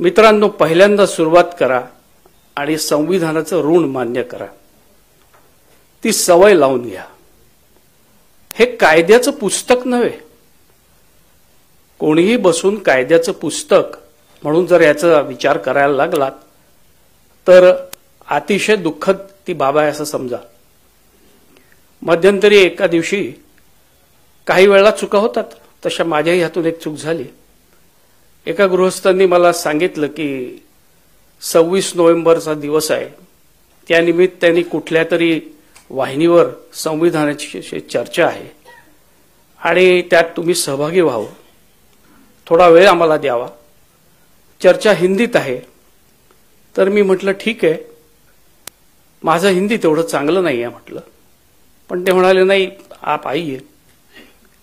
मित्रांनो, पहिल्यांदा सुरुवात करा आणि संविधानाचं ऋण मान्य करा. ती सवय लावून घ्या. हे कायद्याचं पुस्तक नव्हे. कोणीही बसून कायद्याचं पुस्तक म्हणून जर याचा विचार करायला लागलात तर अतिशय दुःखद ती बाब आहे असं समजा. मध्यंतरी एका दिवशी काही वेळा चुका होतात, तशा माझ्याही हातून एक चूक झाली. एका गृहस्थांनी मला सांगितलं की 26 नोव्हेंबरचा दिवस आहे, त्यानिमित्ताने कुठल्या तरी वाहिनीवर संविधानाची चर्चा आहे आणि त्यात तुम्ही सहभागी व्हावं, थोडा वेळ आम्हाला द्यावा, चर्चा हिंदीत आहे. तर मी म्हटलं ठीक आहे, माझं हिंदी तेवढं चांगलं नाही आहे म्हटलं. पण ते म्हणाले नाही आप आइए.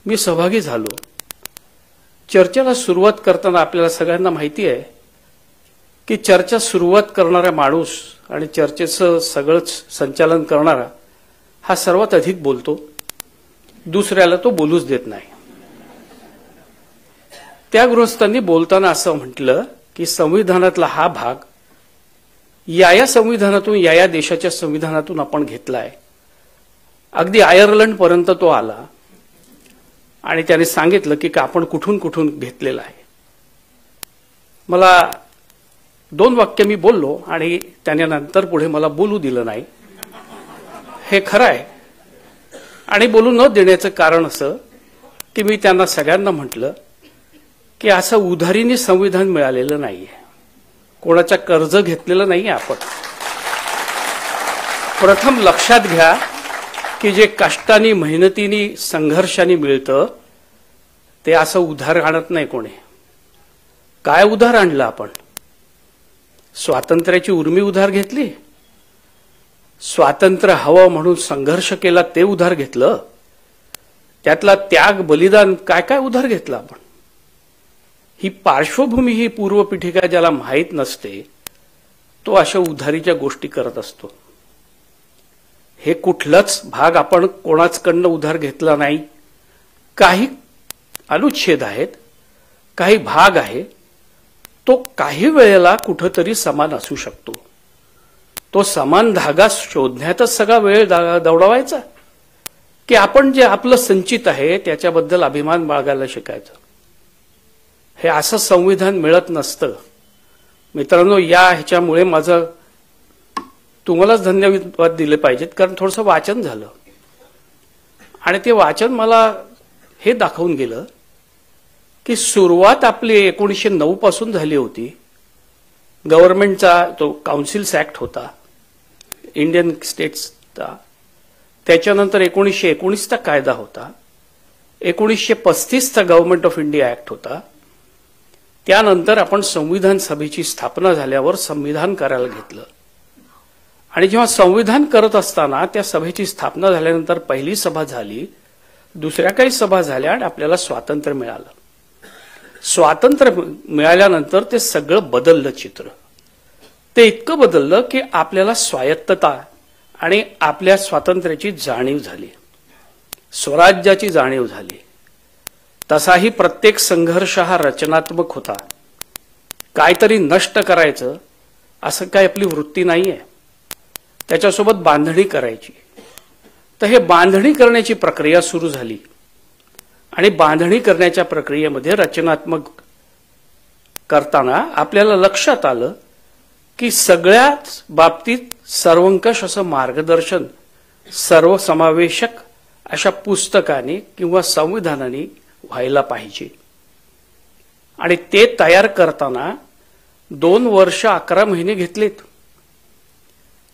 मी सहभागी झालो. चर्चेला सुरुवात करताना आपल्याला सगळ्यांना माहिती आहे की चर्चा सुरुवात करणारा माणूस आणि चर्चेचं सगळंच संचालन करणारा हा सर्वात अधिक बोलतो, दुसऱ्याला तो बोलूच देत नाही. त्या गृहस्थांनी बोलताना असं म्हटलं की संविधानातला हा भाग या संविधानातून या देशाच्या संविधानातून आपण घेतलाय. अगदी आयर्लंड पर्यंत तो आला आणि त्याने सांगितलं की आपण कुठून कुठून घेतलेला आहे. मला 2 वाक्य मी बोललो आणि त्याने नंतर पुढे मला बोलू दिलं नाही. हे खरं आहे. आणि बोलू न देण्याचं कारण असं की मी त्यांना सगळ्यांना म्हटलं की असं उधारीने संविधान मिळालेलं नाहीये, कोणाच्या कर्ज घेतलेलं नाहीये आपण. प्रथम लक्षात घ्या की जे कष्टाने मेहनतीने संघर्षाने मिळतं ते असं उधार आणत नाही कोणी. काय उधार आणलं आपण? स्वातंत्र्याची उर्मी उधार घेतली, स्वातंत्र्य हवं म्हणून संघर्ष केला ते उधार घेतलं, त्यातला त्याग बलिदान काय काय उधार घेतलं आपण. ही पार्श्वभूमी, ही पूर्वपीठिका ज्याला माहीत नसते तो अशा उधारीच्या गोष्टी करत असतो. हे कुठलाच भाग आपण कोणाचकडनं उधार घेतला नाही. काही अनुच्छेद आहेत, काही भाग आहे, तो काही वेळेला कुठंतरी समान असू शकतो. तो समान धागा शोधण्यातच सगळा वेळ दौडवायचा की आपण जे आपलं संचित आहे त्याच्याबद्दल अभिमान बाळगायला शिकायचं. हे असं संविधान मिळत नसतं. मित्रांनो, या ह्याच्यामुळे माझं तुम्हालाच धन्यवाद दिले पाहिजेत, कारण थोडंसं वाचन झालं आणि ते वाचन मला हे दाखवून गेलं की सुरुवात आपली 1909 पासून झाली होती. गव्हर्नमेंटचा तो काउन्सिल्स ऍक्ट होता इंडियन स्टेट्सचा, त्याच्यानंतर 1919चा कायदा होता, 1935चा गव्हर्नमेंट ऑफ इंडिया ऍक्ट होता. त्यानंतर आपण संविधान सभेची स्थापना झाल्यावर संविधान करायला घेतलं आणि जेव्हा संविधान करत असताना त्या सभेची स्थापना झाल्यानंतर पहिली सभा झाली, दुसऱ्या काही सभा झाल्या आणि आपल्याला स्वातंत्र्य मिळालं. स्वातंत्र्य मिळाल्यानंतर ते सगळं बदललं चित्र. ते इतकं बदललं की आपल्याला स्वायत्तता आणि आपल्या स्वातंत्र्याची जाणीव झाली, स्वराज्याची जाणीव झाली. तसाही प्रत्येक संघर्ष हा रचनात्मक होता. काहीतरी नष्ट करायचं असं काय आपली वृत्ती नाहीये, त्याच्यासोबत बांधणी करायची. तर हे बांधणी करण्याची प्रक्रिया सुरू झाली आणि बांधणी करण्याच्या प्रक्रियेमध्ये रचनात्मक करताना आपल्याला लक्षात आलं की सगळ्याच बाबतीत सर्वंकष असं मार्गदर्शन सर्वसमावेशक अशा पुस्तकाने किंवा संविधानाने व्हायला पाहिजे. आणि ते तयार करताना 2 वर्ष 11 महिने घेतलेत.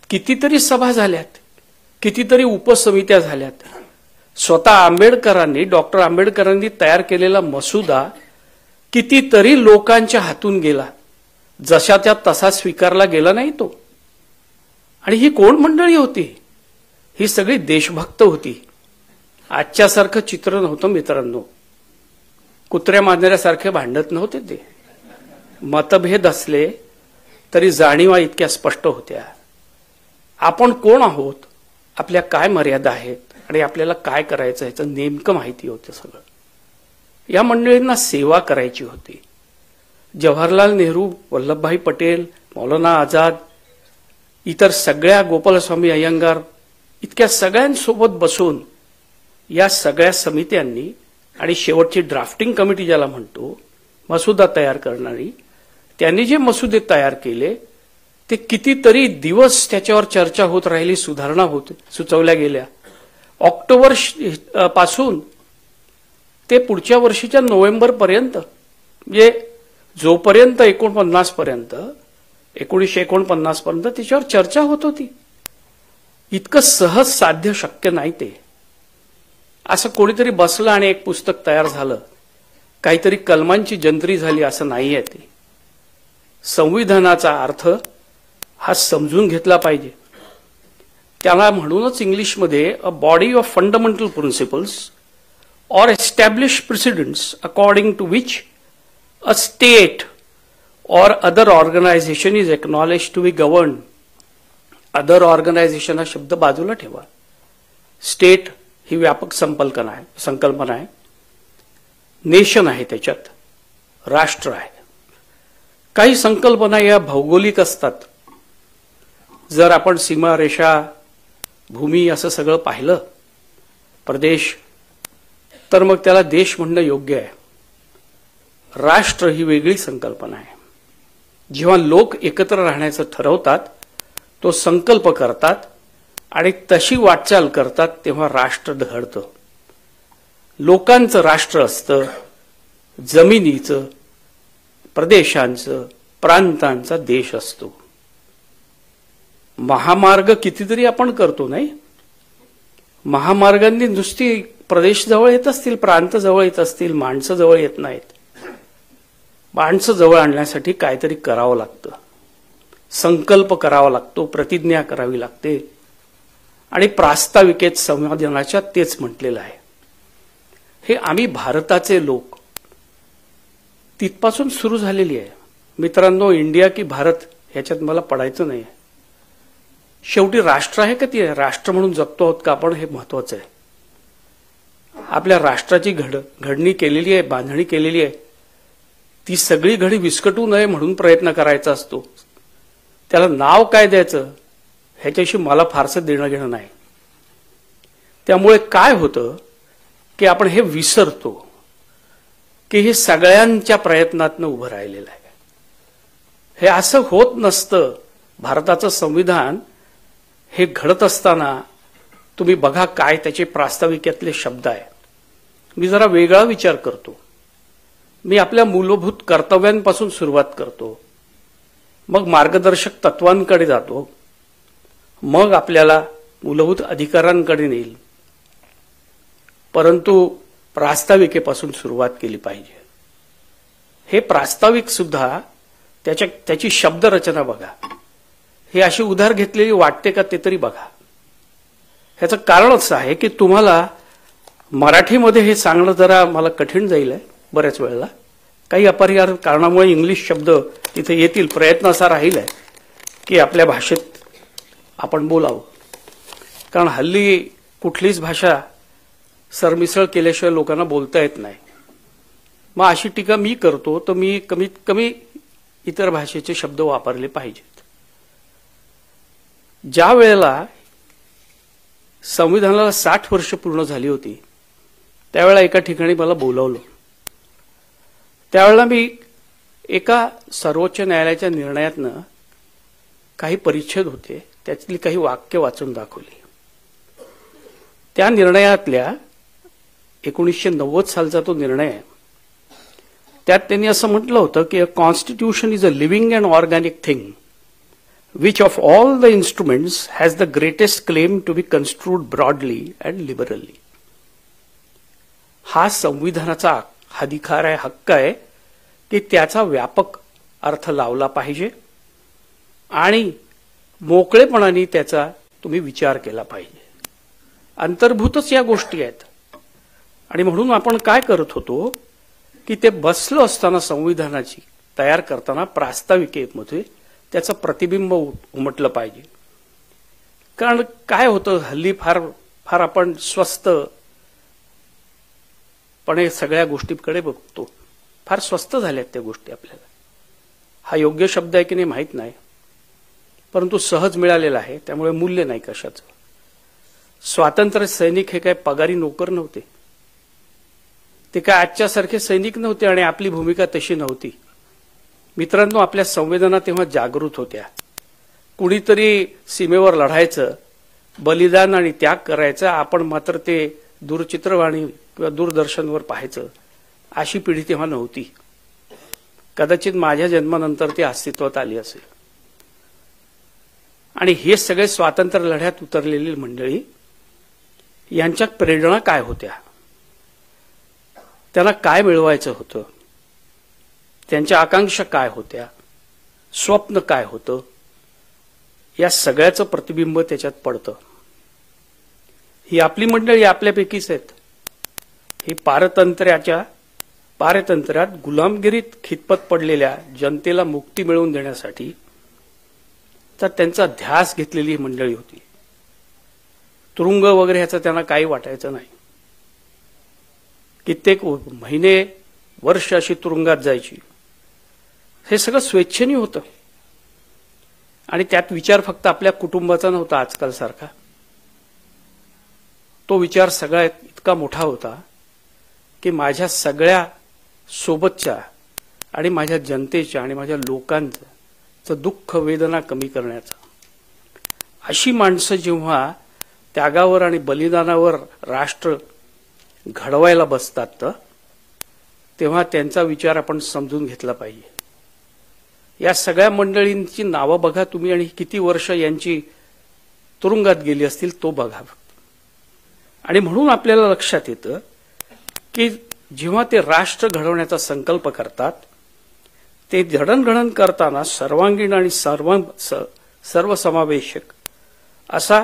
कितीतरी सभा झाल्यात, कितीतरी उपसमित्या झाल्यात. स्वतः आंबेडकरांनी, डॉक्टर आंबेडकरांनी तयार केलेला मसुदा कितीतरी लोकांच्या हातून गेला, जशाच्या तसा स्वीकारला गेला नाही तो. आणि ही कोण मंडळी होती? ही सगळी देशभक्त होती. आजच्यासारखं चित्र नव्हतं मित्रांनो. कुत्र्या मांजऱ्यासारखे भांडत नव्हते ते. मतभेद असले तरी जाणीवा इतक्या स्पष्ट होत्या. आपण कोण आहोत, आपल्या काय मर्यादा आहेत आणि आपल्याला काय करायचं ह्याचं नेमकं माहिती होतं सगळं. या मंडळींना सेवा करायची होती. जवाहरलाल नेहरू, वल्लभभाई पटेल, मौलाना आझाद, इतर सगळ्या गोपालस्वामी अय्यंगार इतक्या सगळ्यांसोबत बसून या सगळ्या समित्यांनी आणि शेवटची ड्राफ्टिंग कमिटी ज्याला म्हणतो, मसुदा तयार करणारी, त्यांनी जे मसुदे तयार केले ते कितीतरी दिवस त्याच्यावर चर्चा होत राहिली, सुधारणा होत सुचवल्या गेल्या. ऑक्टोबर पासून ते पुढच्या वर्षीच्या नोव्हेंबर पर्यंत, म्हणजे जोपर्यंत 49 पर्यंत 1949 पर्यंत त्याच्यावर चर्चा होत होती. इतकं सहज साध्य शक्य नाही ते. असं कोणीतरी बसलं आणि एक पुस्तक तयार झालं, काहीतरी कलमांची जंत्री झाली असं नाहीये ते. संविधानाचा अर्थ हा समजून घेतला पाहिजे. त्याला म्हणूनच इंग्लिशमध्ये a body of fundamental principles or establish precedents according to which a state or other organization is acknowledged to be governed. Other organization हा शब्द बाजूला ठेवा. स्टेट ही व्यापक संकल्पना आहे. नेशन आहे, त्याच्यात राष्ट्र आहे. काही संकल्पना या भौगोलिक असतात. जर आपण सीमा रेषा, भूमी असं सगळं पाहिलं, प्रदेश, तर मग त्याला देश म्हणणं योग्य आहे. राष्ट्र ही वेगळी संकल्पना आहे. जेव्हा लोक एकत्र राहण्याचं ठरवतात, तो संकल्प करतात आणि तशी वाटचाल करतात, तेव्हा राष्ट्र घडतं. लोकांचं राष्ट्र असतं, जमिनीचं, प्रदेशांचं, प्रांतांचा देश असतो. महामार्ग कितीतरी आपण करतो नाही. महामार्गांनी नुसती प्रदेश जवळ येत असतील, प्रांत जवळ येत असतील, माणसं जवळ येत नाहीत. माणसं जवळ आणण्यासाठी काहीतरी करावं लागतं, संकल्प करावा लागतो, प्रतिज्ञा करावी लागते. आणि प्रास्ताविकेत संविधानाच्या तेच म्हटलेलं आहे. हे आम्ही भारताचे लोक, तिथपासून सुरू झालेली आहे. मित्रांनो, इंडिया की भारत ह्याच्यात मला पडायचं नाही. शेवटी राष्ट्र आहे का, ती राष्ट्र म्हणून जगतो आहोत का आपण, हे महत्वाचं आहे. आपल्या राष्ट्राची घडणी केलेली आहे, बांधणी केलेली आहे. ती सगळी घडी विस्कटू नये म्हणून प्रयत्न करायचा असतो. त्याला नाव काय द्यायचं ह्याच्याशी मला फारसं देणं घेणं नाही. त्यामुळे काय होतं की आपण हे विसरतो की हे सगळ्यांच्या प्रयत्नातनं उभं राहिलेलं आहे. हे असं होत नसतं. भारताचं संविधान हे घडत असताना तुम्ही बघा काय त्याचे प्रास्ताविकेतले शब्द आहे. मी जरा वेगळा विचार करतो. मी आपल्या मूलभूत कर्तव्यांपासून सुरुवात करतो, मग मार्गदर्शक तत्वांकडे जातो, मग आपल्याला मूलभूत अधिकारांकडे नेईल. परंतु प्रास्ताविकेपासून सुरुवात केली पाहिजे. हे प्रास्ताविक सुद्धा त्याची शब्दरचना बघा. हे अशी उधार घेतलेली वाटते का ते तरी बघा. ह्याचं कारण असं आहे की तुम्हाला मराठीमध्ये हे सांगणं जरा मला कठीण जाईल बऱ्याच वेळेला. काही अपरिहार्य कारणामुळे इंग्लिश शब्द तिथे येतील. प्रयत्न असा राहील आहे की आपल्या भाषेत आपण बोलावं. कारण हल्ली कुठलीच भाषा सरमिसळ केल्याशिवाय लोकांना बोलता येत नाही. मग अशी टीका मी करतो तर मी कमीत कमी इतर भाषेचे शब्द वापरले पाहिजेत. ज्या वेळेला संविधानाला 60 वर्ष पूर्ण झाली होती, त्यावेळेला एका ठिकाणी मला बोलावलं. त्यावेळेला मी एका सर्वोच्च न्यायालयाच्या निर्णयातनं काही परिच्छेद होते, त्यातली काही वाक्य वाचून दाखवली. त्या निर्णयातल्या 1990 सालचा तो निर्णय आहे. त्यात त्यांनी असं म्हटलं होतं की a constitution is a living and organic thing which of all the instruments has the greatest claim to be construed broadly and liberally. हा संविधानाचा अधिकार आहे, हक्क आहे की त्याचा व्यापक अर्थ लावला पाहिजे आणि मोकळेपणाने त्याचा तुम्ही विचार केला पाहिजे. अंतर्भूतच या गोष्टी आहेत. आणि म्हणून आपण काय करत होतो की ते बसलो असताना संविधानाची तयार करताना प्रास्ताविकेमध्ये त्याचं प्रतिबिंब उमटलं पाहिजे. कारण काय होतं, हल्ली फार आपण स्वस्तपणे सगळ्या गोष्टीकडे बघतो. फार स्वस्त झाल्यात त्या गोष्टी आपल्याला. हा योग्य शब्द आहे की नाही माहीत नाही, परंतु सहज मिळालेला आहे, त्यामुळे मूल्य नाही कशाचं. स्वातंत्र्य सैनिक हे काय पगारी नोकर नव्हते, ते काय आजच्यासारखे सैनिक नव्हते आणि आपली भूमिका तशी नव्हती. मित्रांनो, आपल्या संवेदना तेव्हा जागृत होत्या. कुणीतरी सीमेवर लढायचं, बलिदान आणि त्याग करायचं, आपण मात्र ते दूरचित्रवाणी किंवा दूरदर्शनवर पाहायचं. अशी पिढी तेव्हा नव्हती. कदाचित माझ्या जन्मानंतर ती अस्तित्वात आली असेल. आणि हे सगळे स्वातंत्र्य लढ्यात उतरलेली मंडळी, यांच्या प्रेरणा काय होत्या, त्यांना काय मिळवायचं होतं, त्यांच्या आकांक्षा काय होत्या, स्वप्न काय होतं, या सगळ्याचं प्रतिबिंब त्याच्यात पडतं. ही आपली मंडळी आपल्यापैकीच आहेत. ही पारतंत्र्यात गुलामगिरीत खितपत पडलेल्या जनतेला मुक्ती मिळवून देण्यासाठी तर त्यांचा ध्यास घेतलेली मंडळी होती. तुरुंग वगैरे ह्याचं त्यांना काही वाटायचं नाही. कित्येक महिने वर्ष अशी तुरुंगात जायची. हे सगळं स्वेच्छेने होतं आणि त्यात विचार फक्त आपल्या कुटुंबाचा नव्हता आजकाल सारखा. तो विचार सगळा इतका मोठा होता की माझ्या सगळ्या सोबतच्या आणि माझ्या जनतेच्या आणि माझ्या लोकांचं दुःख वेदना कमी करण्याचा. अशी माणसं जेव्हा त्यागावर आणि बलिदानावर राष्ट्र घडवायला बसतात तेव्हा त्यांचा विचार आपण समजून घेतला पाहिजे. या सगळ्या मंडळींची नावं बघा तुम्ही आणि किती वर्ष यांची तुरुंगात गेली असतील तो बघा. आणि म्हणून आपल्याला लक्षात येतं की जेव्हा ते राष्ट्र घडवण्याचा संकल्प करतात, ते जडणघडण करताना सर्वांगीण आणि सर्वसमावेशक असा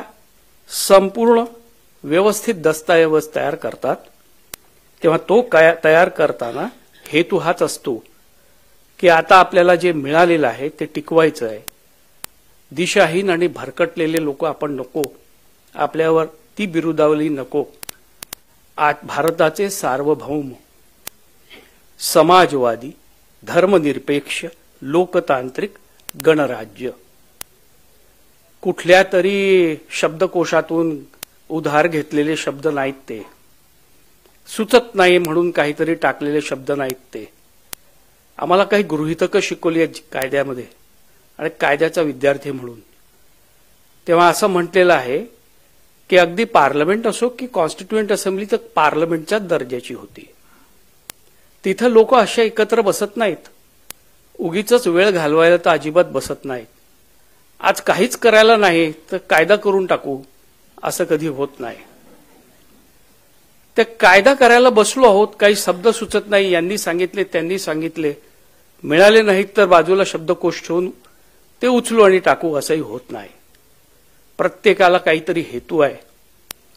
संपूर्ण व्यवस्थित दस्तऐवज तयार करतात. तेव्हा तो तयार करताना हेतू हाच असतो की आता आपल्याला जे मिळालेलं आहे ते टिकवायचं आहे. दिशाहीन आणि भरकटलेले लोक आपण नको, आपल्यावर ती बिरुदावली नको. आज भारताचे सार्वभौम समाजवादी धर्मनिरपेक्ष लोकतांत्रिक गणराज्य, कुठल्या तरी शब्दकोशातून उधार घेतलेले शब्द नाहीत ते. सुचत नाही म्हणून काहीतरी टाकलेले शब्द नाहीत ते. आम्हाला काही गृहीतकं शिकवली आहेत कायद्यामध्ये आणि कायद्याचा विद्यार्थी म्हणून. तेव्हा असं म्हटलेलं आहे की अगदी पार्लमेंट असो की कॉन्स्टिट्युएंट असेंब्ली तर पार्लमेंटच्याच दर्जाची होती. तिथं लोक अशा एकत्र बसत नाहीत. उगीच वेळ घालवायला तर अजिबात बसत नाहीत. आज काहीच करायला नाही तर कायदा करून टाकू असं कधी होत नाही. ते कायदा करायला बसलो आहोत, काही शब्द सुचत नाही, यांनी सांगितले त्यांनी सांगितले, मिळाले नाहीत तर बाजूला शब्दकोश ठेवून ते उचलू आणि टाकू असंही होत नाही. प्रत्येकाला काहीतरी हेतू आहे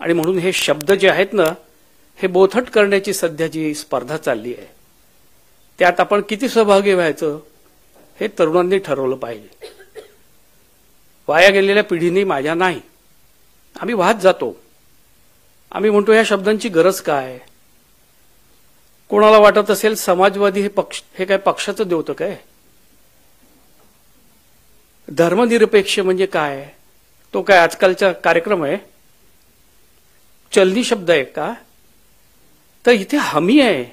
आणि म्हणून हे शब्द जे आहेत ना, हे बोथट करण्याची सध्या जी स्पर्धा चालली आहे त्यात आपण किती सहभागी व्हायचं हे तरुणांनी ठरवलं पाहिजे. वाया गेलेल्या पिढीने माझ्या नाही, आम्ही वाहत जातो. आम्ही म्हणतो या शब्दांची गरज काय. कोणाला वाटत असेल समाजवादी हे काय पक्षाचं द्योतक आहे. धर्मनिरपेक्ष म्हणजे काय, तो काय आजकालचा कार्यक्रम आहे, चलनी शब्द आहे का. तर इथे हमी आहे.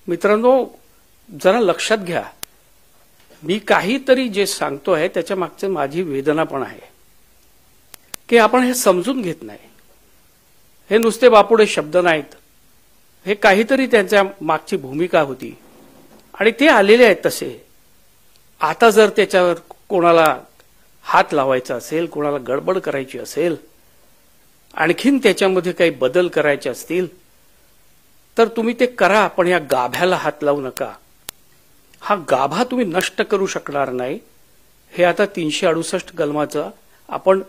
मित्रांनो, जरा लक्षात घ्या, मी काहीतरी जे सांगतोय त्याच्या मागचं माझी वेदना पण आहे की आपण हे समजून घेत नाही. हे नुसते बापुडे शब्द नाहीत, हे काहीतरी त्यांच्या मागची भूमिका होती आणि ते आलेले आहेत तसे. आता जर त्याच्यावर कोणाला हात लावायचा असेल, कोणाला गडबड करायची असेल, आणखीन त्याच्यामध्ये काही बदल करायचे असतील तर तुम्ही ते करा, पण या गाभ्याला हात लावू नका. हा गाभा तुम्ही नष्ट करू शकणार नाही. हे आता 368 कलमाचा आपण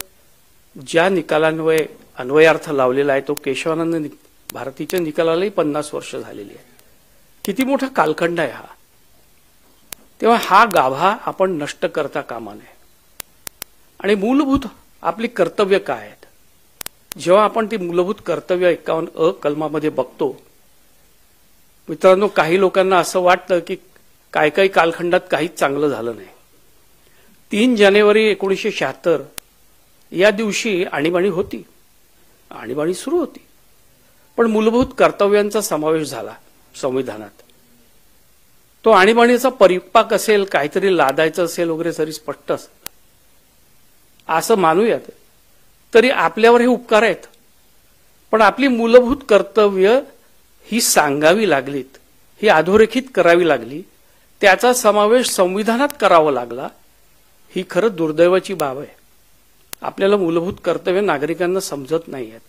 ज्या निकालान्वये अन्वयार्थ लावलेला आहे तो केशवानंद भारतीच्या निकालालाही 50 वर्ष झालेली आहे. किती मोठा कालखंड आहे हा. तेव्हा हा गाभा आपण नष्ट करता कामा नये. आणि मूलभूत आपली कर्तव्य काय आहेत, जेव्हा आपण ती मूलभूत कर्तव्य 51 कलमामध्ये बघतो, मित्रांनो, काही लोकांना असं वाटतं की काही काही कालखंडात काहीच चांगलं झालं नाही. 3 जानेवारी 1976 या दिवशी आणीबाणी होती, आणीबाणी सुरू होती, पण मूलभूत कर्तव्यांचा समावेश झाला संविधानात. तो आणीबाणीचा परिपाक असेल, काहीतरी लादायचं असेल वगैरे तरी स्पष्ट असेल असं मानूयात. तरी आपल्यावर हे उपकार आहेत, पण आपली मूलभूत कर्तव्य ही सांगावी लागलीत, ही अधोरेखित करावी लागली, त्याचा समावेश संविधानात करावा लागला. ही खरं दुर्दैवाची बाब आहे. आपल्याला मूलभूत कर्तव्य नागरिकांना समजत नाही आहेत.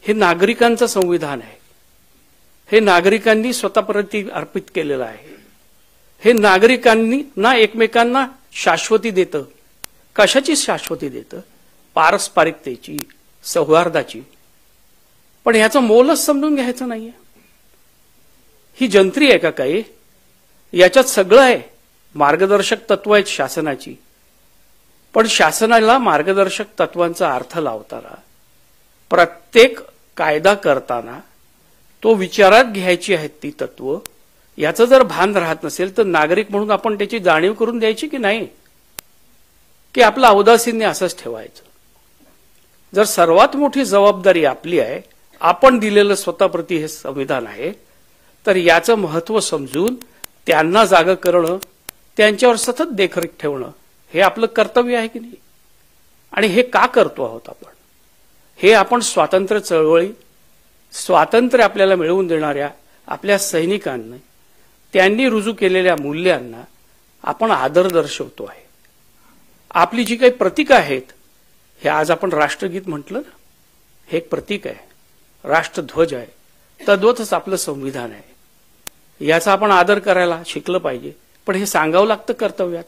हे नागरिकांचं संविधान आहे. हे नागरिकांनी स्वतःप्रती अर्पित केलेलं आहे. हे नागरिकांनी ना एकमेकांना शाश्वती देतं. कशाची शाश्वती देतं? पारस्परिकतेची, सौहार्दाची. पण ह्याचं मोलच समजून घ्यायचं नाहीये. ही जंत्री आहे का काही? याच्यात सगळं आहे. मार्गदर्शक तत्व आहेत शासनाची, पण शासनाला मार्गदर्शक तत्वांचा अर्थ लावताना, प्रत्येक कायदा करताना तो विचारात घ्यायची आहेत ती तत्व. याचं जर भान राहत नसेल तर नागरिक म्हणून आपण त्याची जाणीव करून द्यायची की नाही, की आपलं औदासीन्य असंच ठेवायचं. जर सर्वात मोठी जबाबदारी आपली आहे, आपण दिलेलं स्वतःप्रती हे संविधान आहे, तर याचं महत्व समजून त्यांना जागं करणं, त्यांच्यावर सतत देखरेख ठेवणं हे आपलं कर्तव्य आहे की नाही. आणि हे का करतो आहोत आपण? हे आपण स्वातंत्र्य चळवळी, स्वातंत्र्य आपल्याला मिळवून देणाऱ्या आपल्या सैनिकांना, त्यांनी रुजू केलेल्या मूल्यांना आपण आदर दर्शवतो आहे. आपली जी काही प्रतीक आहेत, हे आज आपण राष्ट्रगीत म्हटलं ना, हे एक प्रतीक आहे, राष्ट्रध्वज आहे. तद्वतच आपलं संविधान आहे. याचा आपण आदर करायला शिकलं पाहिजे, पण हे सांगावं लागतं कर्तव्यात.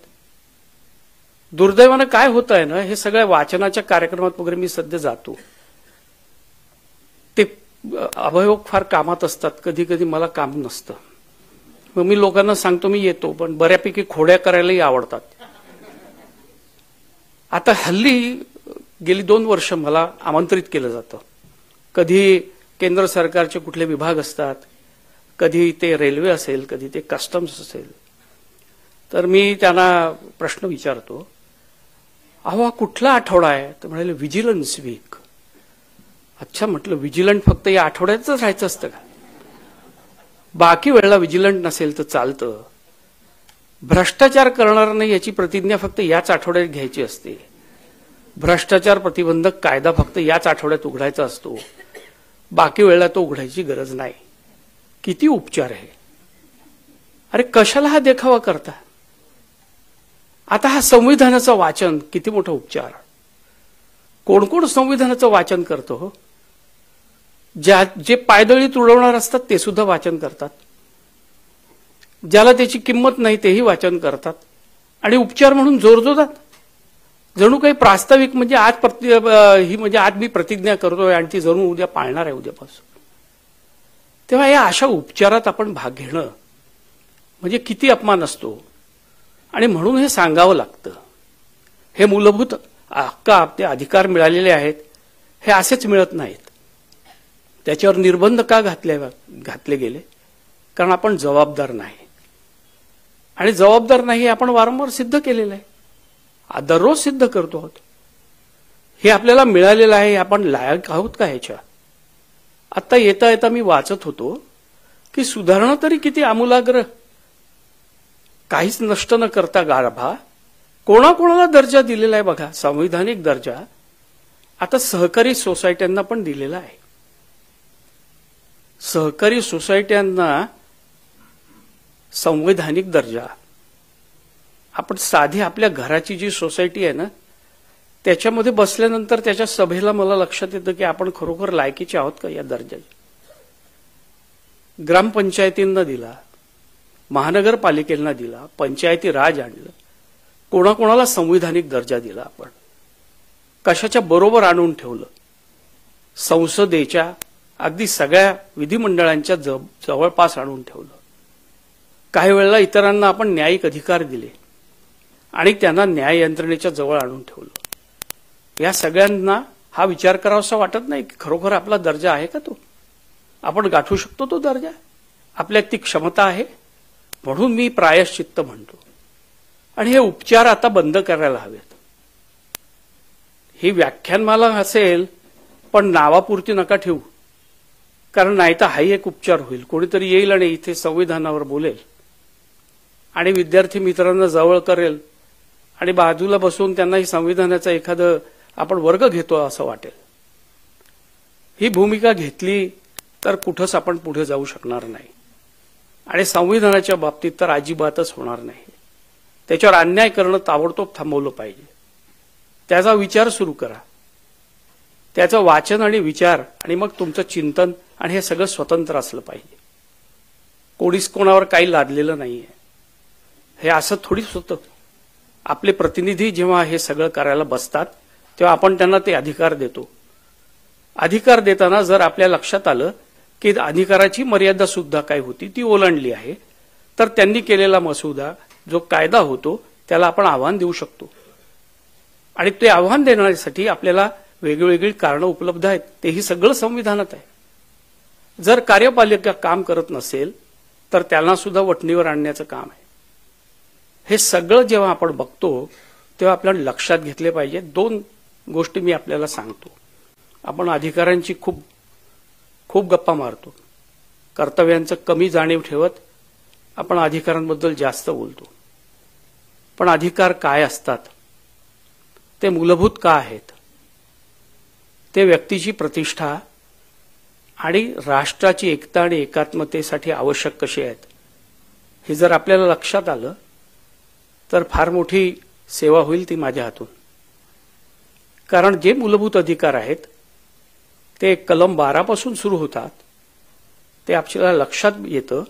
दुर्दैवानं काय होत आहे ना, हे सगळ्या वाचनाच्या कार्यक्रमात वगैरे मी सध्या जातो, ते अभयोग फार कामात असतात, कधी कधी मला काम नसतं. मग मी लोकांना सांगतो मी येतो, पण बऱ्यापैकी खोड्या करायलाही आवडतात. आता हल्ली गेली 2 वर्ष मला आमंत्रित केलं जातं. कधी केंद्र सरकारचे कुठले विभाग असतात, कधी ते रेल्वे असेल, कधी ते कस्टम्स असेल. तर मी त्यांना प्रश्न विचारतो, अहो कुठला आठवडा आहे? तर म्हणाले व्हिजिलन्स वीक. अच्छा, म्हटलं व्हिजिलंट फक्त या आठवड्यातच राहायचं असतं का? बाकी वेळेला व्हिजिलंट नसेल तर चालतं. भ्रष्टाचार करणार नाही याची प्रतिज्ञा फक्त याच आठवड्यात घ्यायची असते. भ्रष्टाचार प्रतिबंधक कायदा फक्त याच आठवड्यात उघडायचा असतो, बाकी वेळेला तो उघडायची गरज नाही. किती उपचार आहे! अरे कशाला हा देखावा करता? आता हा संविधानाचं वाचन किती मोठा उपचार. कोण कोण संविधानाचं वाचन करतो हो? जे पायदळी तुडवणार असतात ते सुद्धा वाचन करतात. ज्याला त्याची किंमत नाही तेही वाचन करतात. आणि उपचार म्हणून जोरजोरात, जणू काही प्रास्ताविक, म्हणजे आज मी प्रतिज्ञा करतोय आणि ती जणू उद्या पाळणार आहे उद्यापासून. तेव्हा या अशा उपचारात आपण भाग घेणं म्हणजे किती अपमान असतो. आणि म्हणून हे सांगावं लागतं. हे मूलभूत हक्क, आपले अधिकार मिळालेले आहेत, हे असेच मिळत नाहीत. त्याच्यावर निर्बंध का घातले गेले? कारण आपण जबाबदार नाही. आणि जबाबदार नाही हे आपण वारंवार सिद्ध केलेलं आहे, दररोज सिद्ध करतो आहोत. हे आपल्याला मिळालेलं आहे, आपण लायक आहोत का ह्याच्या? आता येता येता मी वाचत होतो की सुधारणा तरी किती आमूलाग्र, काहीच नष्ट न करता गाभा कोणाकोणाला दर्जा दिलेला आहे बघा, संविधानिक दर्जा. आता सहकारी सोसायट्यांना पण दिलेला आहे. सहकारी सोसायट्यांना संवैधानिक दर्जा. आपण साधी आपल्या घराची जी सोसायटी आहे ना, त्याच्यामध्ये बसल्यानंतर त्याच्या सभेला मला लक्षात येतं की आपण खरोखर लायकीचे आहोत का या दर्जाचे. ग्रामपंचायतींना दिला, महानगरपालिकेला दिला, पंचायती राज आणलं, कोणाकोणाला संविधानिक दर्जा दिला. आपण कशाच्या बरोबर आणून ठेवलं. संसदेच्या अगदी सगळ्या विधिमंडळांच्या जवळपास आणून ठेवलं. काही वेळेला इतरांना आपण न्यायिक अधिकार दिले आणि त्यांना न्याय यंत्रणेच्या जवळ आणून ठेवलं. या सगळ्यांना हा विचार करावासा वाटत नाही की खरोखर आपला दर्जा आहे का? तो आपण गाठू शकतो तो दर्जा? आपल्यात ती क्षमता आहे? म्हणून मी प्रायश्चित्त म्हणतो. आणि हे उपचार आता बंद करायला हवेत. ही व्याख्यानमाला असेल पण नावापुरती नका ठेवू, कारण नाही तर हाही एक उपचार होईल. कोणीतरी येईल आणि इथे संविधानावर बोलेल आणि विद्यार्थी मित्रांना जवळ करेल आणि बाजूला बसून त्यांनाही संविधानाचा एखादं आपण वर्ग घेतो असं वाटेल. ही भूमिका घेतली तर कुठंच आपण पुढे जाऊ शकणार नाही. आणि संविधानाच्या बाबतीत तर अजिबातच होणार नाही. त्याच्यावर अन्याय करणं ताबडतोब थांबवलं पाहिजे. त्याचा विचार सुरू करा, त्याचं वाचन आणि विचार, आणि मग तुमचं चिंतन, आणि हे सगळं स्वतंत्र असलं पाहिजे. कोणीच कोणावर काही लादलेलं नाहीये. हे असं थोडीच होतं. आपले प्रतिनिधी जेव्हा हे सगळं करायला बसतात तेव्हा आपण त्यांना ते अधिकार देतो. अधिकार देताना जर आपल्या लक्षात आलं की अधिकाराची मर्यादा सुद्धा काय होती ती ओलांडली आहे, तर त्यांनी केलेला मसुदा जो कायदा होतो त्याला आपण आव्हान देऊ शकतो. आणि ते आव्हान देण्यासाठी आपल्याला वेगवेगळी कारणं उपलब्ध आहेत. तेही सगळं संविधानात आहे. जर कार्यपालिका काम करत नसेल तर त्यांना सुद्धा वठणीवर आणण्याचं काम आहे. हे सगळं जेव्हा आपण बघतो तेव्हा आपल्याला लक्षात घेतले पाहिजे. 2 गोष्टी मी आपल्याला सांगतो. आपण अधिकारांची खूप खूप गप्पा मारतो, कर्तव्यांचं कमी जाणीव ठेवत आपण अधिकारांबद्दल जास्त बोलतो. पण अधिकार काय असतात, ते मूलभूत का आहेत, ते व्यक्तीची प्रतिष्ठा आणि राष्ट्राची एकता आणि एकात्मतेसाठी आवश्यक कसे आहेत, हे जर आपल्याला लक्षात आलं तर फार मोठी सेवा होईल ती माझ्या हातून. कारण जे मूलभूत अधिकार आहेत ते कलम 12 पासून सुरू होतात. ते आपल्याला लक्षात येतं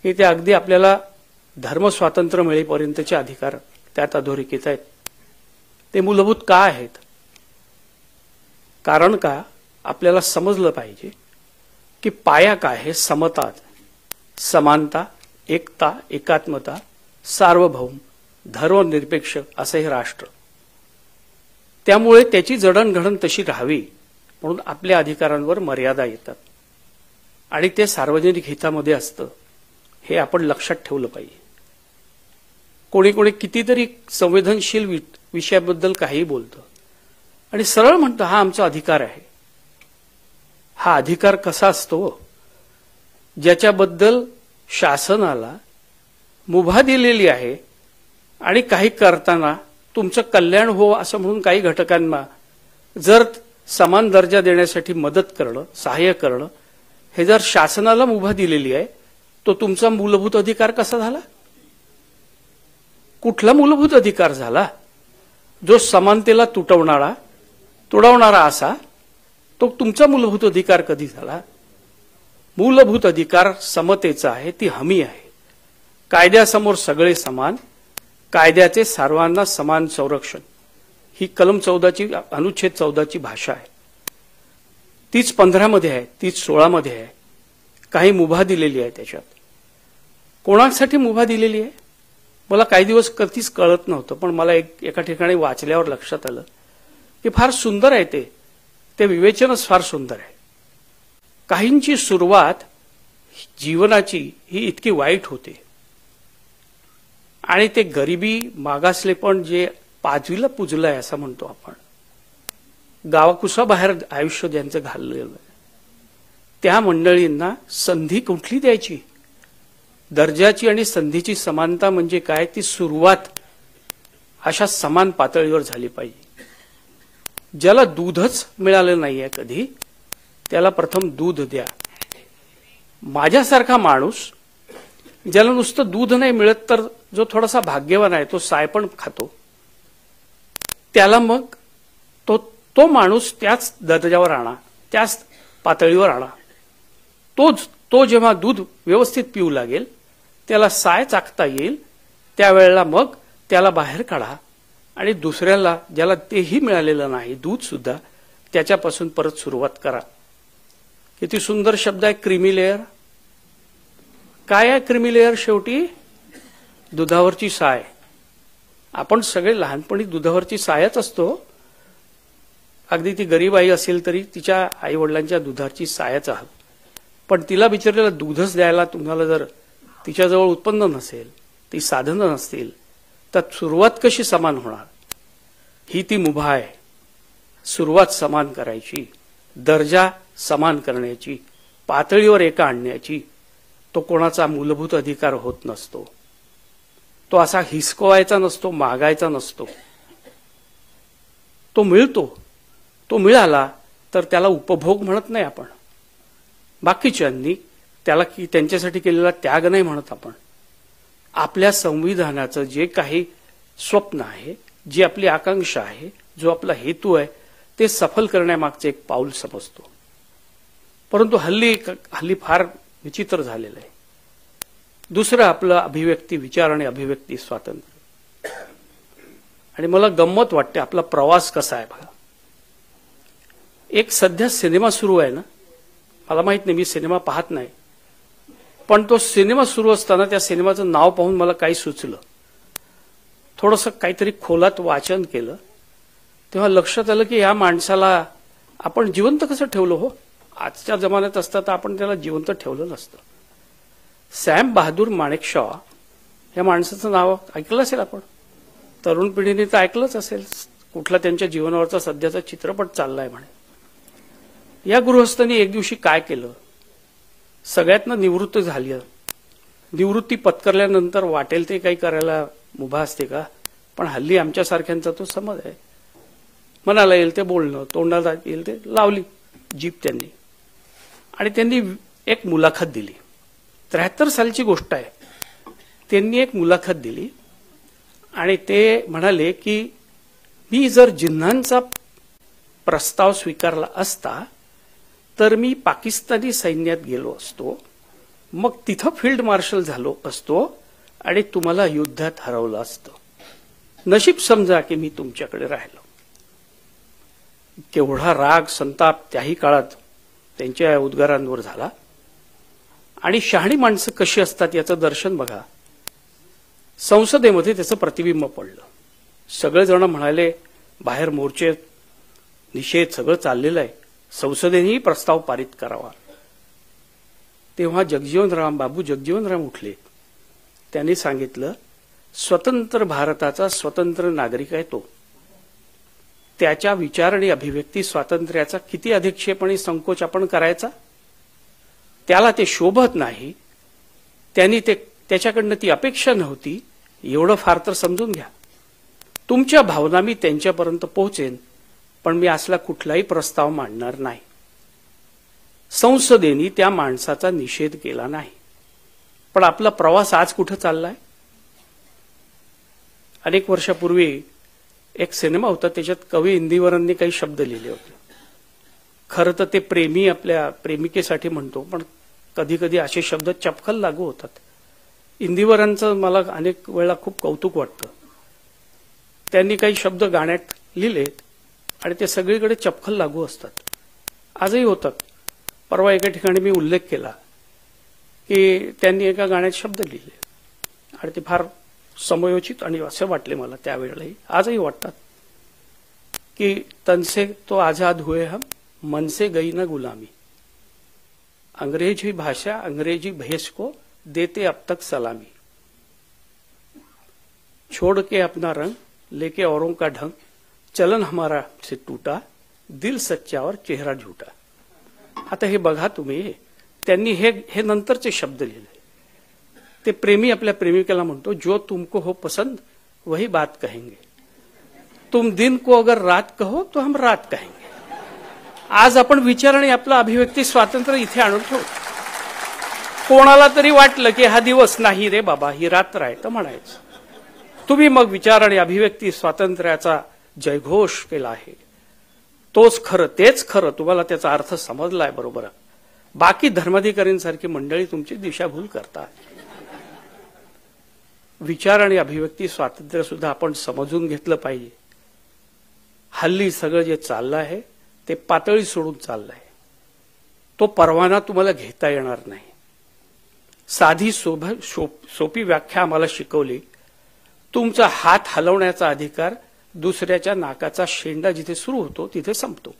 की ते अगदी आपल्याला धर्मस्वातंत्र्य मिळेपर्यंतचे अधिकार त्यात अधोरेखित आहेत. ते मूलभूत का आहेत? कारण का आपल्याला समजलं पाहिजे की पाया काय आहे. समता, समानता, एकता, एकात्मता, सार्वभौम, धर्मनिरपेक्ष असं हे राष्ट्र. त्यामुळे त्याची जडणघडण तशी राहावी म्हणून आपल्या अधिकारांवर मर्यादा येतात आणि ते सार्वजनिक हितामध्ये असतं. हे आपण लक्षात ठेवलं पाहिजे. कोणी कोणी कितीतरी संवेदनशील विषयाबद्दल काही बोलतं आणि सरळ म्हणतं हा आमचा अधिकार आहे. हा अधिकार कसा असतो? ज्याच्याबद्दल शासनाला मुभा दिलेली आहे आणि काही करताना तुमचं कल्याण हो असं म्हणून काही घटकांना जर समान दर्जा देण्यासाठी मदत करणं, सहाय्य करणं, हे जर शासनाला मुभा दिलेली आहे तो तुमचा मूलभूत अधिकार कसा झाला? कुठला मूलभूत अधिकार झाला? जो समानतेला तुडवणारा असा तो तुमचा मूलभूत अधिकार कधी झाला? मूलभूत अधिकार समतेचा आहे, ती हमी आहे. कायद्यासमोर सगळे समान, कायद्याचे सर्वांना समान संरक्षण, ही कलम 14ची अनुच्छेद 14ची भाषा आहे. तीच 15 मध्ये आहे, तीच 16 मध्ये आहे. काही मुभा दिलेली आहे त्याच्यात. कोणासाठी मुभा दिलेली आहे मला काही दिवस कधीच कळत नव्हतं, पण मला एका ठिकाणी वाचल्यावर लक्षात आलं की फार सुंदर आहे ते विवेचनच फार सुंदर आहे. काहींची सुरुवात जीवनाची ही इतकी वाईट होते आणि ते गरिबी, मागासलेपण जे 5वीला पुजलंय असं म्हणतो आपण, गावाकुसाबाहेर आयुष्य ज्यांचं घाललेलं त्या मंडळींना संधी कुठली द्यायची? दर्जाची आणि संधीची समानता म्हणजे काय, ती सुरुवात अशा समान पातळीवर झाली पाहिजे. ज्याला दूधच मिळालं नाहीये कधी त्याला प्रथम दूध द्या. माझ्यासारखा माणूस ज्याला नुसतं दूध नाही मिळत तर जो थोडासा भाग्यवान आहे तो साय पण खातो, त्याला मग तो माणूस त्याच दर्जावर आणा, त्याच पातळीवर आणा. तो जेव्हा दूध व्यवस्थित पिऊ लागेल, त्याला साय चाखता येईल, त्यावेळेला मग त्याला बाहेर काढा आणि दुसऱ्याला ज्याला तेही मिळालेलं नाही दूध सुद्धा, त्याच्यापासून परत सुरुवात करा. किती सुंदर शब्द आहे क्रीमी लेअर. काय आहे क्रीमी लेअर? शेवटी दुधावरची साय. आपण सगळे लहानपणी दुधावरची सायच असतो. अगदी ती गरीब आई असेल तरी तिच्या आई वडिलांच्या दुधाची सायच आहात. पण तिला बिचारलेलं दूधच द्यायला तुम्हाला जर तिच्याजवळ उत्पन्न नसेल, ती साधनं नसतील, तर सुरुवात कशी समान होणार? ही ती मुभा आहे. सुरुवात समान करायची, दर्जा समान करण्याची, पातळीवर एका आणण्याची. तो कोणाचा मूलभूत अधिकार होत नसतो. तो असा हिसकवायचा नसतो, मागायचा नसतो. तो मिळतो. तो मिळाला तर त्याला उपभोग म्हणत नाही आपण. बाकीच्यांनी त्याला त्यांच्यासाठी केलेला त्याग नाही म्हणत आपण. आपल्या संविधानाचं जे काही स्वप्न आहे, जी आपली आकांक्षा आहे, जो आपला हेतू आहे, ते सफल करण्यामागचे एक पाऊल समजतो. परंतु हल्ली फार विचित्र झालेलं आहे. दुसरं आपलं अभिव्यक्ती, विचार आणि अभिव्यक्ती स्वातंत्र्य. आणि मला गंमत वाटते आपला प्रवास कसा आहे बघा. एक सध्या सिनेमा सुरू आहे ना, मला माहित नाही, मी सिनेमा पाहत नाही, पण तो सिनेमा सुरू असताना त्या सिनेमाचं नाव पाहून मला काही सुचलं. थोडंसं काहीतरी खोलात वाचन केलं तेव्हा लक्षात आलं की या माणसाला आपण जिवंत कसं ठेवलं हो. आजच्या जमान्यात असतं तर आपण त्याला जिवंत ठेवलं नसतं. सॅम बहादूर माणेकशॉ या माणसाचं नाव ऐकलं असेल आपण. तरुण पिढीने तर ऐकलंच असेल. कुठला त्यांच्या जीवनावरचा सध्याचा चित्रपट चाललाय म्हणे. या गृहस्थांनी एक दिवशी काय केलं, सगळ्यातनं निवृत्त झाली. निवृत्ती पत्करल्यानंतर वाटेल ते काही करायला मुभा असते का? पण हल्ली आमच्यासारख्यांचा तो समज आहे. मनाला येईल ते बोलणं, तोंडाला येईल ते लावली जीप त्यांनी. आणि त्यांनी एक मुलाखत दिली. 73 सालची गोष्ट आहे. त्यांनी एक मुलाखत दिली आणि ते म्हणाले की मी जर जिन्नांचा प्रस्ताव स्वीकारला असता तर मी पाकिस्तानी सैन्यात गेलो असतो, मग तिथं फील्ड मार्शल झालो असतो आणि तुम्हाला युद्धात हरवलं असतं. नशीब समजा की मी तुमच्याकडे राहिलो. केवढा राग, संताप त्याही काळात त्यांच्या उद्गारांवर झाला. आणि शहाणी माणसं कशी असतात याचं दर्शन बघा. संसदेमध्ये त्याचं प्रतिबिंब पडलं. सगळेजण म्हणाले बाहेर मोर्चे, निषेध सगळं चाललेलं आहे, संसदेनेही प्रस्ताव पारित करावा. तेव्हा बाबू जगजीवनराम उठले. त्यांनी सांगितलं स्वतंत्र भारताचा स्वतंत्र नागरिक आहे तो. त्याच्या विचार आणि अभिव्यक्ती स्वातंत्र्याचा किती अधिक्षेप आणि संकोच आपण करायचा? त्याला ते शोभत नाही. त्यांनी त्याच्याकडनं ती अपेक्षा नव्हती. एवढं फार तर समजून घ्या. तुमच्या भावना मी त्यांच्यापर्यंत पोहोचेन, पण मी असला कुठलाही प्रस्ताव मांडणार नाही. संसदेने त्या माणसाचा निषेध केला नाही. पण आपला प्रवास आज कुठं चाललाय? अनेक वर्षापूर्वी एक सिनेमा होता, त्याच्यात कवी इंदिवरांनी काही शब्द लिहिले होते. खरं तर ते प्रेमी आपल्या प्रेमिकेसाठी म्हणतो, पण कधी कधी असे शब्द चपखल लागू होतात. इंदिवरांचं मला अनेक वेळा खूप कौतुक वाटतं. त्यांनी काही शब्द गाण्यात लिहिलेत आणि ते सगळीकडे चपखल लागू असतात. आजही होतात. परवा एका ठिकाणी मी उल्लेख केला की त्यांनी एका गाण्यात शब्द लिहिले आणि ते फार समयोचित आणि असे वाटले मला त्यावेळेलाही, आजही वाटतात की तनसे तो आजाद हुए हम, मन से गई न गुलामी. अंग्रेजी भाषा, अंग्रेजी भेष को देते अब तक सलामी. छोड़ के अपना रंग, लेके औरों का ढंग, चलन हमारा से टूटा, दिल सच्चा और चेहरा झूठा. आता हे बघा तुम्ही, त्यांनी हे नंतरचे शब्द लिहिले. ते प्रेमी आपल्या प्रेमिकेला म्हणतो, जो तुमको हो पसंद वही बात कहेंगे, तुम दिन को अगर रात कहो तो हम रात कहेंगे. आज आपण विचार आणि आपलं अभिव्यक्ती स्वातंत्र्य इथे आणून ठेवू. कोणाला तरी वाटलं की हा दिवस नाही रे बाबा, ही रात्र आहे, तर म्हणायचं. तुम्ही मग विचार आणि अभिव्यक्ती स्वातंत्र्याचा जयघोष केला आहे. तोच खरं, तेच खरं. तुम्हाला त्याचा अर्थ समजलाय बरोबर. बाकी धर्माधिकारींसारखी मंडळी तुमची दिशाभूल करतात. विचार आणि अभिव्यक्ती स्वातंत्र्य सुद्धा आपण समजून घेतलं पाहिजे. हल्ली सगळं जे चाललं आहे ते पातळी सोडून चाललंय. तो परवाना तुम्हाला घेता येणार नाही. साधी सोपी व्याख्या आम्हाला शिकवली, तुमचा हात हलवण्याचा अधिकार दुसऱ्याच्या नाकाचा शेंडा जिथे सुरू होतो तिथे संपतो,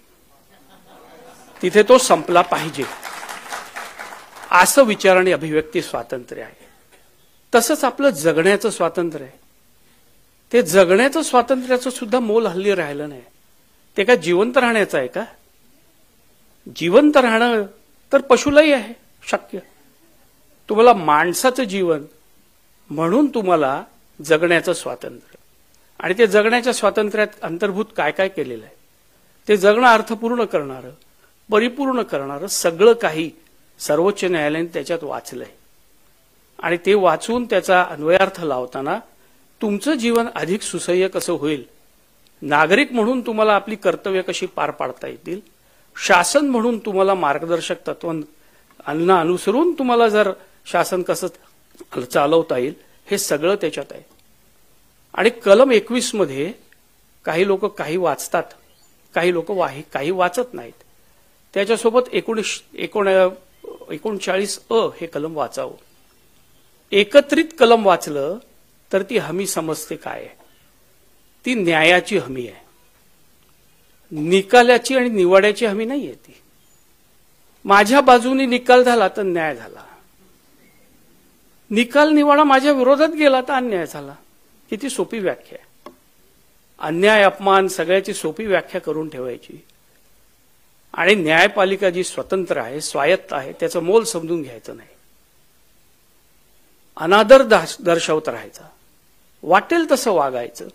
तिथे तो संपला पाहिजे. असं विचार आणि अभिव्यक्ती स्वातंत्र्य आहे. तसंच आपलं जगण्याचं स्वातंत्र्य आहे. ते जगण्याचं स्वातंत्र्याचं सुद्धा मोल हल्ली राहिलं नाही. ते काय जिवंत राहण्याचं आहे का? जिवंत राहणं तर पशुलाही आहे शक्य. तुम्हाला माणसाचं जीवन म्हणून तुम्हाला जगण्याचं स्वातंत्र्य, आणि ते जगण्याच्या स्वातंत्र्यात अंतर्भूत काय काय केलेलं आहे, ते जगणं अर्थपूर्ण करणारं, परिपूर्ण करणारं सगळं काही सर्वोच्च न्यायालयाने त्याच्यात वाचलंय. आणि ते वाचून त्याचा अन्वयार्थ लावताना तुमचं जीवन अधिक सुसह्य कसं होईल, नागरिक म्हणून तुम्हाला आपली कर्तव्य कशी पार पाडता येतील, शासन म्हणून तुम्हाला मार्गदर्शक तत्वांना अनुसरून तुम्हाला जर शासन कसं चालवता येईल, हे सगळं त्याच्यात आहे. आणि कलम 21 मध्ये काही लोक काही वाचतात, काही लोक काही वाचत नाहीत. त्याच्यासोबत 39A हे कलम वाचावं. एकत्रित कलम वाचलं तर ती हमी समजते काय आहे. ती न्यायाची हमी आहे, निकालाची आणि निवाड्याची हमी नाहीये. ती माझ्या बाजूने निकाल झाला तर न्याय झाला, निकाल निवाडा माझ्या विरोधात गेला तर अन्याय झाला. किती सोपी व्याख्या आहे. अन्याय अपमान सगळ्याची सोपी व्याख्या करून ठेवायची. आणि न्यायपालिका जी स्वतंत्र आहे, स्वायत्त आहे, त्याचं मोल समजून घ्यायचं नाही. अनादर दर्शवत राहायचा, वाटेल तसं वागायचं.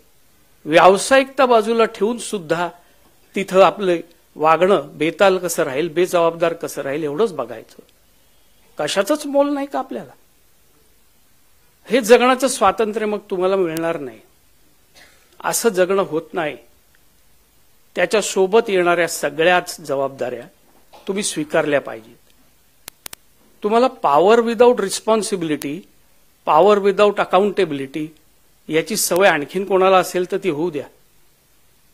व्यावसायिकता बाजूला ठेवून सुद्धा तिथं आपलं वागणं बेताल कसं राहील, बेजबाबदार कसं राहील एवढंच बघायचं. कशाचंच मोल नाही का आपल्याला? हे जगण्याचं स्वातंत्र्य मग तुम्हाला मिळणार नाही. असं जगणं होत नाही. त्याच्या सोबत येणाऱ्या सगळ्याच जबाबदाऱ्या तुम्ही स्वीकारल्या पाहिजेत. तुम्हाला power without responsibility, power without accountability याची सवय आणखीन कोणाला असेल तर ती होऊ द्या.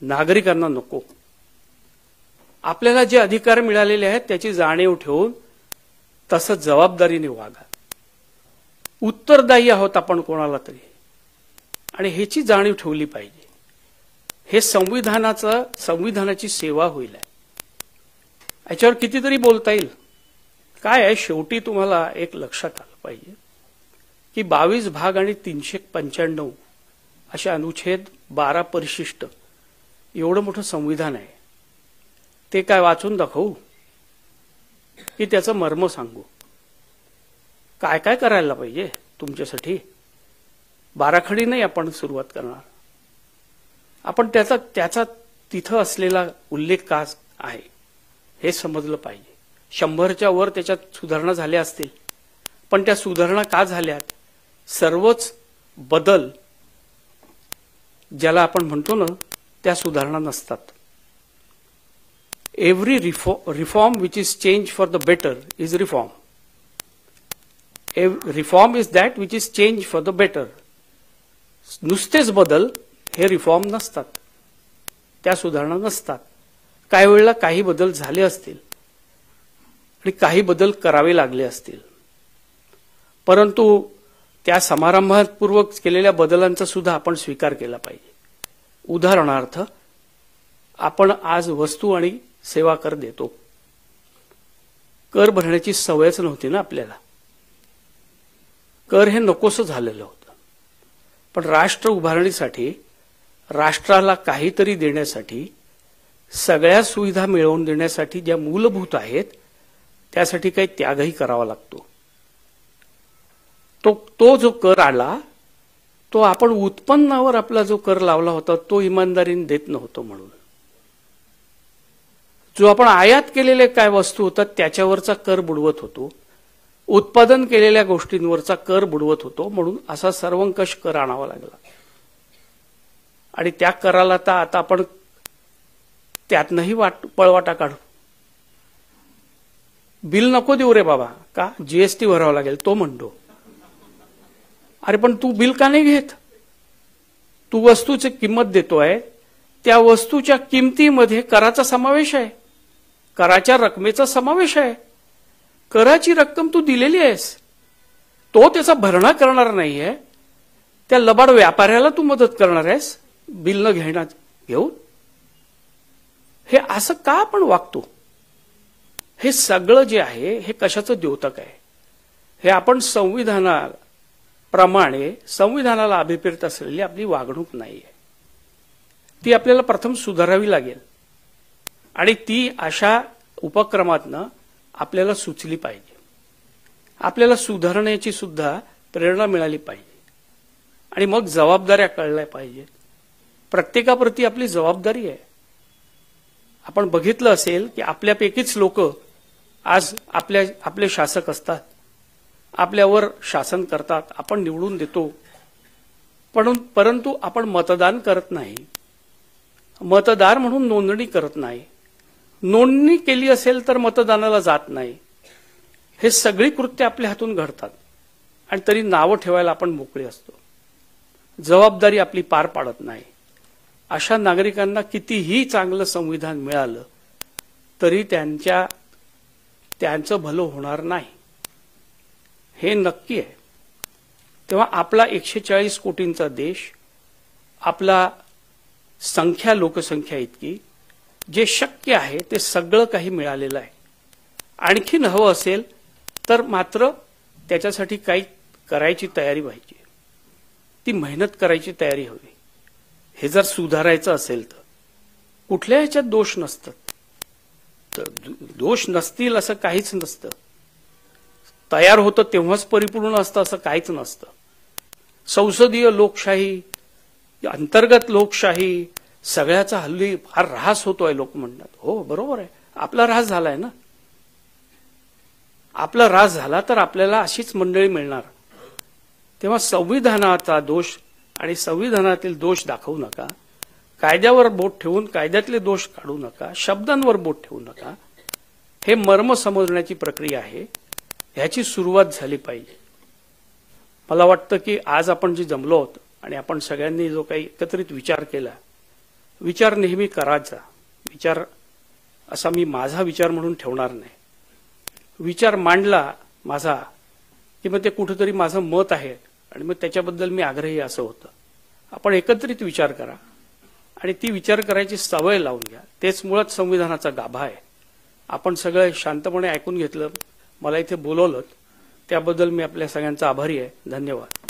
नागरिकांना नको. आपल्याला जे अधिकार मिळालेले आहेत त्याची जाणीव ठेवून तसं जबाबदारीने वागा. उत्तरदायी आहोत आपण कोणाला तरी, आणि ह्याची जाणीव ठेवली पाहिजे. हे संविधानाची सेवा होईल. याच्यावर कितीतरी बोलता येईल. काय आहे, शेवटी तुम्हाला एक लक्षात आलं पाहिजे की 22 भाग आणि 395 अशा अनुच्छेद 12 परिशिष्ट एवढं मोठं संविधान आहे. ते काय वाचून दाखवू की त्याचं मर्म सांगू? काय काय करायला पाहिजे तुमच्यासाठी? बाराखडी नाही आपण सुरुवात करणार. आपण त्याचा तिथं असलेला उल्लेख का आहे हे समजलं पाहिजे. 100च्या वर त्याच्यात सुधारणा झाल्या असतील, पण त्या सुधारणा का झाल्यात? सर्वच बदल ज्याला आपण म्हणतो ना, त्या सुधारणा नसतात. Every reform which is change for the better is reform. Reform is that which is change for the better. नुसतेच बदल हे रिफॉर्म नसतात, त्या सुधारणा नसतात. काही वेळेला काही बदल झाले असतील आणि काही बदल करावे लागले असतील, परंतु त्या समारंभपूर्वक केलेल्या बदलांचा सुद्धा आपण स्वीकार केला पाहिजे. उदाहरणार्थ, आपण आज वस्तू आणि सेवा कर देतो. कर भरण्याची सवयच नव्हती ना आपल्याला. कर हे नकोसं झालेलं होतं. पण राष्ट्र उभारणीसाठी, राष्ट्राला काहीतरी देण्यासाठी, सगळ्या सुविधा मिळवून देण्यासाठी ज्या मूलभूत आहेत त्यासाठी काही त्यागही करावा लागतो. तो जो कर आला तो आपण उत्पन्नावर आपला जो कर लावला होता तो इमानदारीने देत नव्हतो म्हणून. जो आपण आयात केलेले काय वस्तू होतात त्याच्यावरचा कर बुडवत होतो, उत्पादन केलेल्या गोष्टींवरचा कर बुडवत होतो, म्हणून असा सर्वंकष कर आणावा लागला. आणि त्या कराला तर आता आपण त्यातनंही पळवाटा काढू. बिल नको देऊ रे बाबा, का जीएसटी भरावा लागेल तो म्हणतो. अरे पण तू बिल का नाही घेत? तू वस्तूची किंमत देतोय, त्या वस्तूच्या किमतीमध्ये कराचा समावेश आहे, कराच्या रकमेचा समावेश आहे. कराची रक्कम तू दिलेली आहेस, तो त्याचा भरणा करणार नाहीये, त्या लबाड व्यापाऱ्याला तू मदत करणार आहेस बिल न घेऊन. हे असं का आपण वागतो? हे सगळं जे आहे हे कशाचं द्योतक आहे? हे आपण संविधानाला प्रमाणे संविधानाला अभिप्रेत असलेली आपली वागणूक नाहीये. ती आपल्याला प्रथम सुधारावी लागेल आणि ती अशा उपक्रमातनं आपल्याला सुचली पाहिजे. आपल्याला सुधारण्याची सुद्धा प्रेरणा मिळाली पाहिजे आणि मग जबाबदाऱ्या कळल्या पाहिजेत. प्रत्येकाप्रती आपली जबाबदारी आहे. आपण बघितलं असेल की आपल्यापैकीच लोक आज आपले शासक असतात, आपल्यावर शासन करतात, आपण निवडून देतो, परंतु आपण मतदान करत नाही, मतदार म्हणून नोंदणी करत नाही, नोंदणी केली असेल तर मतदानाला जात नाही. हे सगळी कृत्य आपल्या हातून घडतात आणि तरी नावं ठेवायला आपण मोकळे असतो. जबाबदारी आपली पार पाडत नाही. अशा नागरिकांना कितीही चांगलं संविधान मिळालं तरी त्यांचं भलं होणार नाही, हे नक्की आहे. तेव्हा आपला 140 कोटींचा देश, आपला लोकसंख्या इतकी, जे शक्य आहे ते सगळं काही मिळालेलं आहे. आणखीन हवं असेल तर मात्र त्याच्यासाठी काही करायची तयारी पाहिजे, ती मेहनत करायची तयारी हवी. हे जर सुधारायचं असेल तर कुठल्या ह्याच्यात दोष नसतात, तर दोष नसतील असं काहीच नसतं. तयार होतं तेव्हाच परिपूर्ण असतं असं काहीच नसतं. संसदीय लोकशाही, अंतर्गत लोकशाही, सगळ्याचा हल्ली फार ऱ्हास होतोय लोक म्हणतात. हो बरोबर आहे, आपला ऱ्हास झालाय ना. आपला ऱ्हास झाला तर आपल्याला अशीच मंडळी मिळणार. तेव्हा संविधानाचा दोष आणि संविधानातील दोष दाखवू नका. कायद्यावर बोट ठेवून कायद्यातले दोष काढू नका. शब्दांवर बोट ठेवू नका. हे मर्म समजण्याची प्रक्रिया आहे, ह्याची सुरुवात झाली पाहिजे. मला वाटतं की आज आपण जे जमलो आहोत आणि आपण सगळ्यांनी जो काही एकत्रित विचार केला, विचार नेहमी करायचा. विचार असा मी माझा विचार म्हणून ठेवणार नाही. विचार मांडला माझा की मग ते कुठेतरी माझं मत आहे आणि मग त्याच्याबद्दल मी आग्रही असं होतं. आपण एकत्रित विचार करा आणि ती विचार करायची सवय लावून घ्या. तेच मुळात संविधानाचा गाभा आहे. आपण सगळं शांतपणे ऐकून घेतलं, मला इथे बोलवलं, त्याबद्दल मी आपल्या सगळ्यांचा आभारी आहे. धन्यवाद.